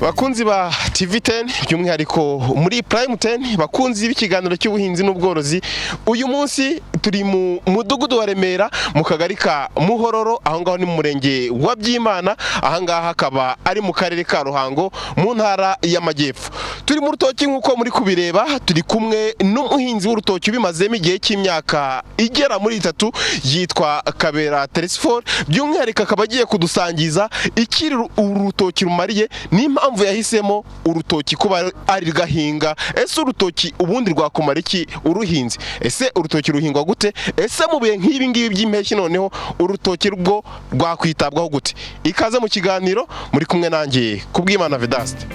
Bakunzi ba TV10 by'umwihariko muri Prime 10 bakunzi b'ikiganiro cy'ubuhinzi n'ubworozi, uyu munsi turi mu mudugudu wa Remera mu kagari ka Muhororo, aho ngaho ni mu murenge wa Byimana, aha ngaha akaba ari mu karere ka Ruhango mu ntara y'Amajyepfo. Turi mu rutoki nk'uko muri kubireba, turi kumwe n'umuhinzi w'urutoki bimazemo igihe cy'imyaka igera muri 3 yitwa Kabera Telesfor, by'umwihariko akaba agiye kudusangiza ikiri urutoki rumariye n'impamvu yahisemo urutoki kuba ari gahinga. Ese urutoki ubundi rwakumara iki uruhinzi? Ese urutoki ruhingwa gute? Ese mu bihe nk'ibi ngibi by'impeshyi noneho urutoki rwo rwakwitabwaho gute? Ikaze mu kiganiro, muri kumwe nanjye Kubwimana Vedaste.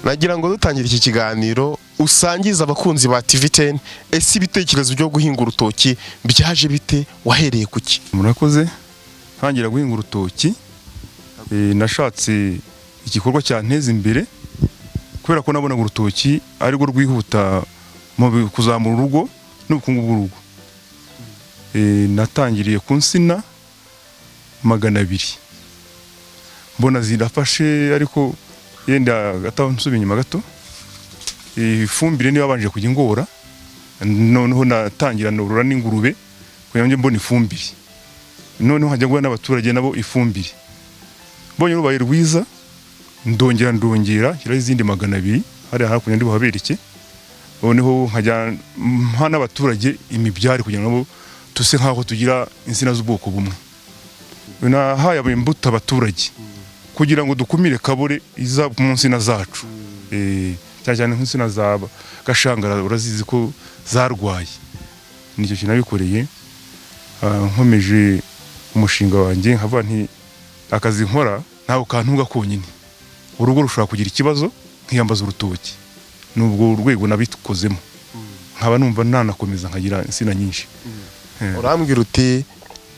Nagira ngo dutangire iki kiganiro usangiza abakunzi ba TV10 ese ibitekerezo byo guhinga urutoki byaje bite, wahereye kuki? Murakoze. Ntangira guhinga urutoki nashatse igikorwa cyanteza imbere kubera ko nabona urutoki ari rwo rwihuta mu kuzamura urugo n'ubukungu bw'urugo. Natangiriye ku nsina 200 mbona zirafashe, ariko yenda gataho nsubiye inyuma gato. Ifumbire niyo abanje kujya ingora, noneho natangira norora n'ingurube kugira ngo mbone ifumbire, noneho hajya gwa n'abaturage nabo ifumbire. Bonye rubaye rwiza, ndongera kira izindi 200 hari hakunya ndi buhabereke, noneho nkajya mpana abaturage imibyari kugira ngo tuse nkaho tugira insina z'ubwoko bumwe. Nahaye imbuto abaturage kugira ngo dukumire kabore iza mu nsina zacu. Cyane nk'insina zaba gashangara urazizi ko zarwaye. Nicyo kintu nabikoreye, nkomeje umushinga wanjye nkava nti akazi nkora ntaho kantunga konyine, urugo rushobora kugira ikibazo nkiyambaza urutoki. Nubwo urwego nabikozemo nkaba numva nanakomeza nkagira insina nyinshi. Urambwira uti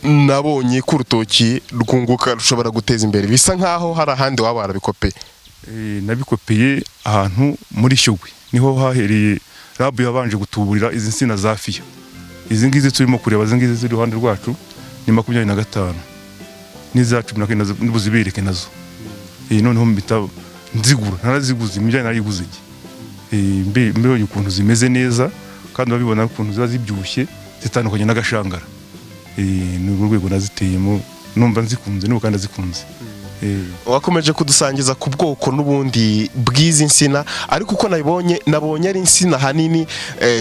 nabonye ko urutoki rwunguka rushobora guteza imbere, bisa nkaho hari ahandi waba warabikopeye. Nabikopeye ahantu muri Shyogwe, niho hahereye rabu yabanje gutuburira izi nsina za fiya. Izi ngizi turimo kureba, izi ngizi ziri ruhande rwacu ni 25 n'iza 14 nibuzibereke nazo. Noneho mbita nzigura, naraziguze imijyana nariguze. Mbe ukuntu zimeze neza kandi babibona ukuntu ziba zibyushye zitandukanye n'agashangara. Ni urwego naziteyemo, numva nzikunze n'ubu kandi zikunze. Wakomeje kudusangiza ku bwoko n'ubundi bw'izi nsina, ariko uko nabonye ari insina hanini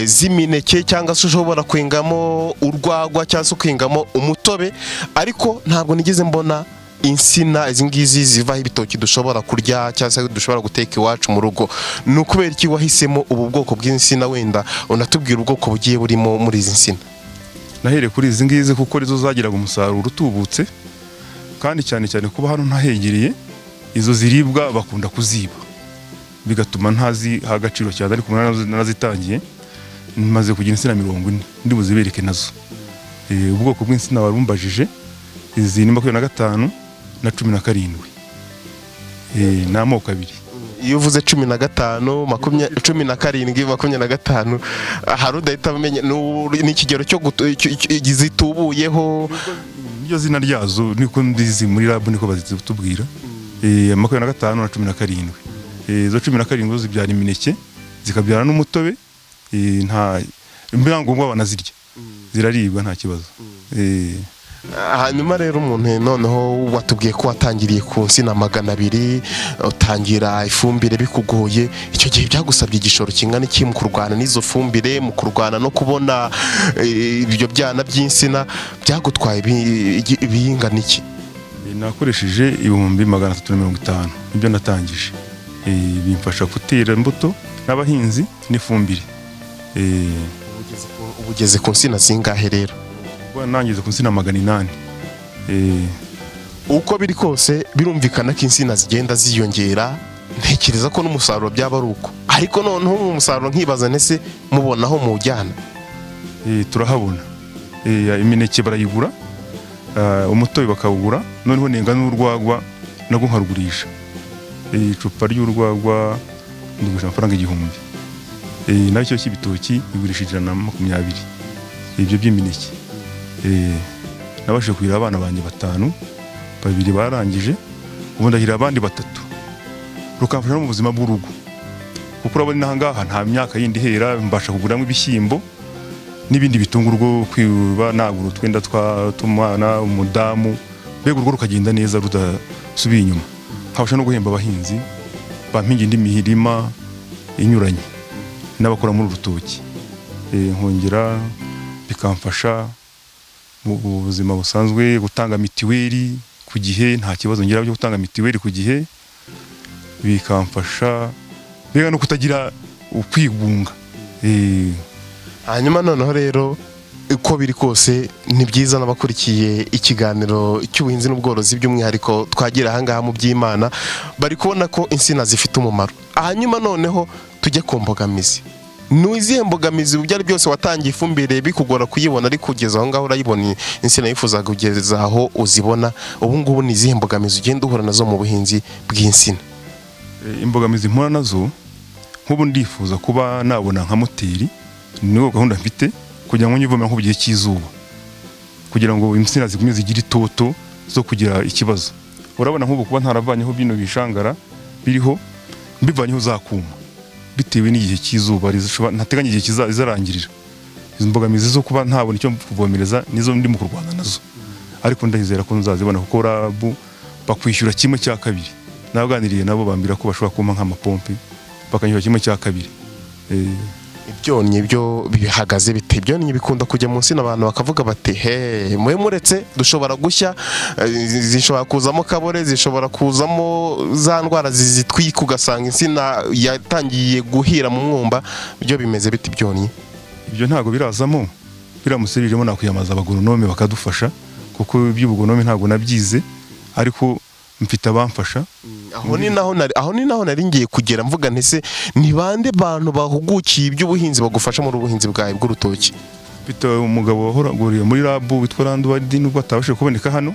z'imineke cyangwa se ushobora kwengamo urwagwa cyangwa se kwengamo umutobe, ariko ntabwo nigeze mbona insina izi ngizi zivaho ibitoki dushobora kurya cyangwa se dushobora guteka iwacu mu rugo. Ni ukubera iki wahisemo ubu bwoko bw'insina? Wenda unatubwira ubwoko bugiye burimo muri izi nsina. Nahere kuri izi ngizi kuko rizo zagiraga umusaruro utubutse, kandi cyane kuba hano ntahegereye izo ziribwa bakunda kuziba, bigatuma ntazi hagaciro cyane, ariko narazitangiye maze kugira insina 40 ndi buzibereke nazo. Ubwoko bw'insina warumbajije, izi ni 25 na 17 n'amoko abiri. Iyo uvuze 15, 17, 25 hari udahita bamenya n'ikigero cyo zitubuyeho. Iyo zina ryazo niko ndizi muri lab niko bazitubwira. 25 na 17. Izo 17 zibyara imineke zikabyara n'umutobe, nta mbyangombwa banazirya, ziraribwa nta kibazo. Hanyuma rero umuntu noneho watubwiye ko watangiriye ku nsina 200, utangira ifumbire bikugoye. Icyo gihe byagusabye igishoro kingana iki mu kurwana n'izo fumbire, mu kurwana no kubona ibyo byana by'insina? Byagutwaye ibingana iki? Nakoresheje 350 ibyo natangije. Bimfasha gutera imbuto n'abahinzi n'ifumbire. Ubugeze ku nsina zingahe rero? Nangize ku nsina 800. Uko biri kose birumvikana ko insina zigenda ziyongera, ntekereza ko n'umusaruro byaba ari uko, ariko noneho umusaruro nkibaza nese mubonaho mujyana? Turahabona. Imineke barayigura, umutobe bakawugura, noneho nenga n'urwagwa nago nkarugurisha. Icupa ry'urwagwa ndugusha amafaranga 1000. nacyo cy'ibitoki igurisha 120 ibyo by'imineke. Nabashije kugira abana banjye 5, 2 barangije, ubu ndahira abandi 3 rukamfasha no mu buzima bw'urugo, kuko urabona aha ngaha nta myaka yindi hera, mbasha kuguramo ibishyimbo n'ibindi bitunga urugo, kwiba nagura utwenda tw'umwana, umudamu, mbega urugo rukagenda neza rudasubiye inyuma. Nkabasha no guhemba abahinzi bampinga indi mirima inyuranye n'abakora muri urutoki, nkongera bikamfasha mu buzima busanzwe, gutanga mitiweli ku gihe, nta kibazo ngira byo gutanga mitiweli ku gihe, bikamfasha mbega no kutagira ukwigunga. Hanyuma noneho rero uko biri kose ni byiza n'abakurikiye ikiganiro cy'ubuhinzi n'ubworozi by'umwihariko twagira aha ngaha mu by'Imana bari kubona ko insina zifite umumaro. Hanyuma noneho tujye ku mbogamizi. Nuizihe mbogamizi byari byose watangiye ifumbire bikugora kuyibona, ari kugeza aho ngaho urayibona insina yifuzaga kugeza aho uzibona, ubu ngubu ni izihe mbogamizi ugenda uhura nazo mu buhinzi bw'insina? Imbogamizi mpura nazo, nk'ubu ndifuza kuba nabona nka moteri, niyo gahunda mfite, kugira ngo nyivome nko gihe cy'izuba, kugira ngo insina zigume zigira itoto zo kugira ikibazo. Urabona nk'ubu kuba ntaravanyeho bino bishangara biriho, mbivanyeho zakuma bitewe n'igihe cy'izuba, ntateganya igihe kizarangirira. Izo mbogamizi zo kuba ntabona icyo kuvomereza nizo ndi mu kurwana nazo, ariko ndahizera ko nzazibona, kuko rabu bakwishyura 1/2. Naganiriye nabo bambira ko bashobora kuma nk'amapompe bakanyura 1/2. Ibyonnyi byo bihagaze bite? Ibyonnyi bikunda kujya munsi n'abantu bakavuga bati mwe muretse dushobora gushya, zishobora kuzamo kabore, zishobora kuzamo za ndwara zitwika, ugasanga insina yatangiye guhira mu mwumba. Byo bimeze bite ibyonnyi? Ibyo ntago birazamo, biramuserijemo nakwiyamaza abagoronome bakadufasha, kuko iby'ubugoronome ntago nabyize, ariko mfite abamfasha. Aho ni naho nari ngiye kugera, mvuga ntese ni bande bantu bahugukiye iby'ubuhinzi bagufasha muri ubuhinzi bwawe bw'urutoki? Mfite umugabo wahoraguriye muri rabu witwa Randuwadi, nubwo atabashije kuboneka hano,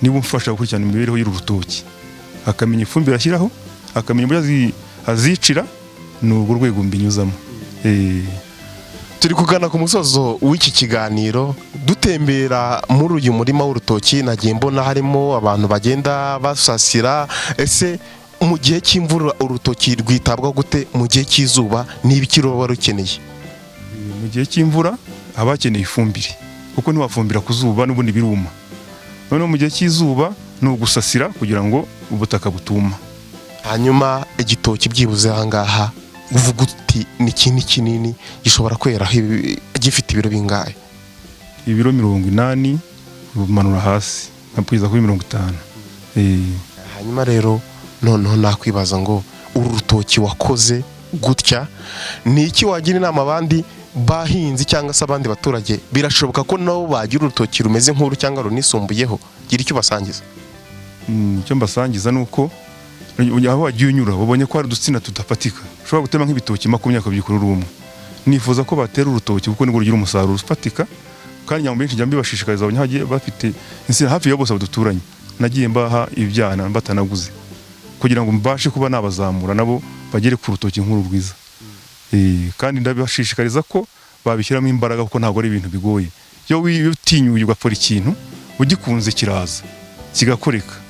niba umfasha gukurikirana imibereho y'urutoki, akamenya ifumbire ashyiraho, akamenya uburyo azicira, ni urwo rwego mbinyuzamo. Turi kugana ku musozo w'iki kiganiro, dutembera muri uyu murima w'urutoki, nagiye mbona harimo abantu bagenda basasira. Ese mu gihe cy'imvura urutoki rwitabwa gute? Mu gihe cy'izuba n'ibiki ruba rukeneye? Mu gihe cy'imvura haba hakeneye ifumbire, kuko ntiwafumbira ku zuba n'ubundi biruma. Noneho mu gihe cy'izuba ni ugusasira kugira ngo ubutaka butuma. Hanyuma igitoki byibuze aha ngaha uvuga uti ni kinini gishobora kwera gifite ibiro bingahe? Ibiro 80 umanura hasi nkapwiza kuri 50. Hanyuma rero noneho nakwibaza ngo uru rutoki wakoze gutya, ni iki wagira inama abandi bahinzi cyangwa se abandi baturage? Birashoboka ko nabo bagira urutoki rumeze nk'uru cyangwa runisumbuyeho, gira icyo basangiza. Icyo mbasangiza nuko aho wagiye unyura ubonye ko hari udutsina tudafatika, ushobora gutema nk'ibitoki 20 kuri rumwe. Nifuza ko batera urutoki kuko nibwo rugira umusaruro ufatika, kandi nyambo benshi njya mbibashishikariza abanye hagiye bafite insina hafi ya bose baduturanye, nagiye mbaha ibyana batanaguze, kugira ngo mbashe kuba nabazamura nabo bagere ku rutoki nk'uru rwiza. Kandi ndabibashishikariza ko babishyiramo imbaraga, kuko ntabwo ari ibintu bigoye. Iyo witinyuye ugakora ikintu ugikunze kiraza kigakoreka.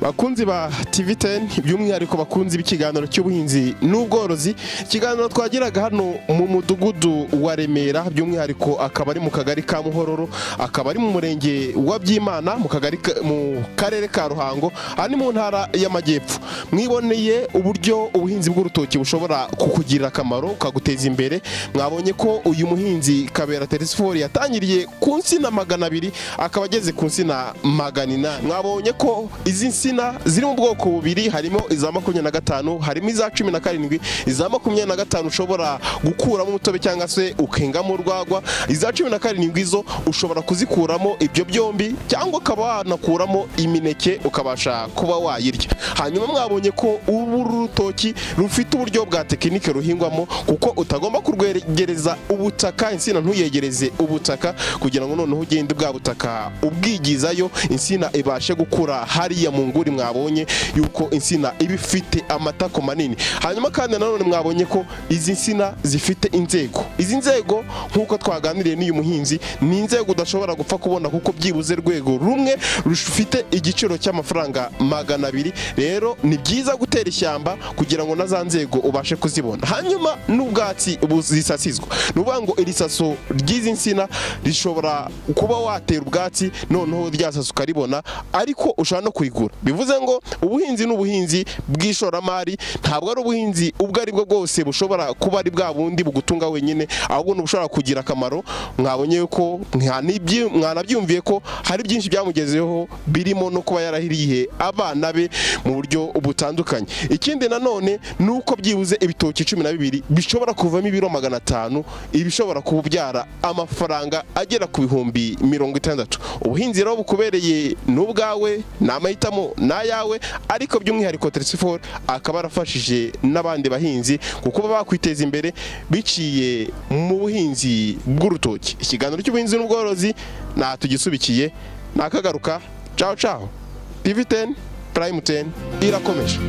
Bakunzi ba TV10 by'umwihariko bakunzi b'ikiganiro cy'ubuhinzi n'ubworozi, ikiganiro twagiraga hano mu mudugudu wa Remera by'umwihariko akaba ari mu kagari ka Muhororo, akaba ari mu murenge wa Byimana mu karere ka Ruhango, ari mu ntara y'Amajyepfo. Mwiboneye uburyo ubuhinzi bw'urutoki bushobora kukugirira akamaro ukaguteza imbere. Mwabonye ko uyu muhinzi Kabera Telesphore yatangiriye ku nsina 200 akaba ageze ku nsina 400. Mwabonye ko izi nsina ziri mu bwoko bubiri, harimo iza 25, harimo iza 17, iza 25 ushobora gukuramo umutobe cyangwa se ukengamo urwagwa, iza 17 izo ushobora kuzikuramo ibyo byombi cyangwa ukaba wanakuramo imineke ukabasha kuba wayirya. Hanyuma mwabonye ko ubu rutoki rufite uburyo bwa tekinike ruhingwamo, kuko utagomba kurwegereza ubutaka, insina ntuyegereze ubutaka kugira ngo noneho ugende bwa butaka ubwigizayo, insina ibashe gukura hariya mu nguri. Mwabonye yuko insina iba ifite amatako manini. Hanyuma kandi nanone mwabonye ko izi nsina zifite inzego. Izi nzego nkuko twaganiriye n'uyu muhinzi, ni inzego udashobora gupfa kubona kuko byibuze rwego rumwe rufite igiciro cy'amafaranga 200. Rero ni byiza gutera ishyamba kugira ngo naza nzego ubashe kuzibona. Hanyuma n'ubwatsi buzisasizwa, nuvuga ngo iri saso ry'izi nsina rishobora kuba watera ubwatsi noneho ryasaso ukaribona, ariko ushobora no kuyigura. Bivuze ngo ubuhinzi n'ubuhinzi bw'ishoramari, ntabwo ari ubuhinzi ubwo ari bwo bwose bushobora kuba ari bwa bundi bugutunga wenyine, ahubwo n'ubushobora kugira akamaro. Mwabonye ko mwanabyumviye ko hari byinshi byamugezeho, birimo no kuba yarahiriye abana be mu buryo butandukanye. Ikindi nanone nuko byibuze ibitoki 12 bishobora kuvamo ibiro 500, ibishobora kubyara amafaranga agera ku bihumbi 60. Ubuhinzi rero bukubereye n'ubwawe, n'amahitamo n'ayawe, ariko by'umwihariko Telesphore akaba arafashije n'abandi bahinzi kuko baba bakwiteza imbere biciye mu buhinzi bw'urutoki. Ikiganiro cy'ubuhinzi n'ubworozi natugisubikiye nakagaruka. Ciao ciao. TV10 Prime 10 irakomeje.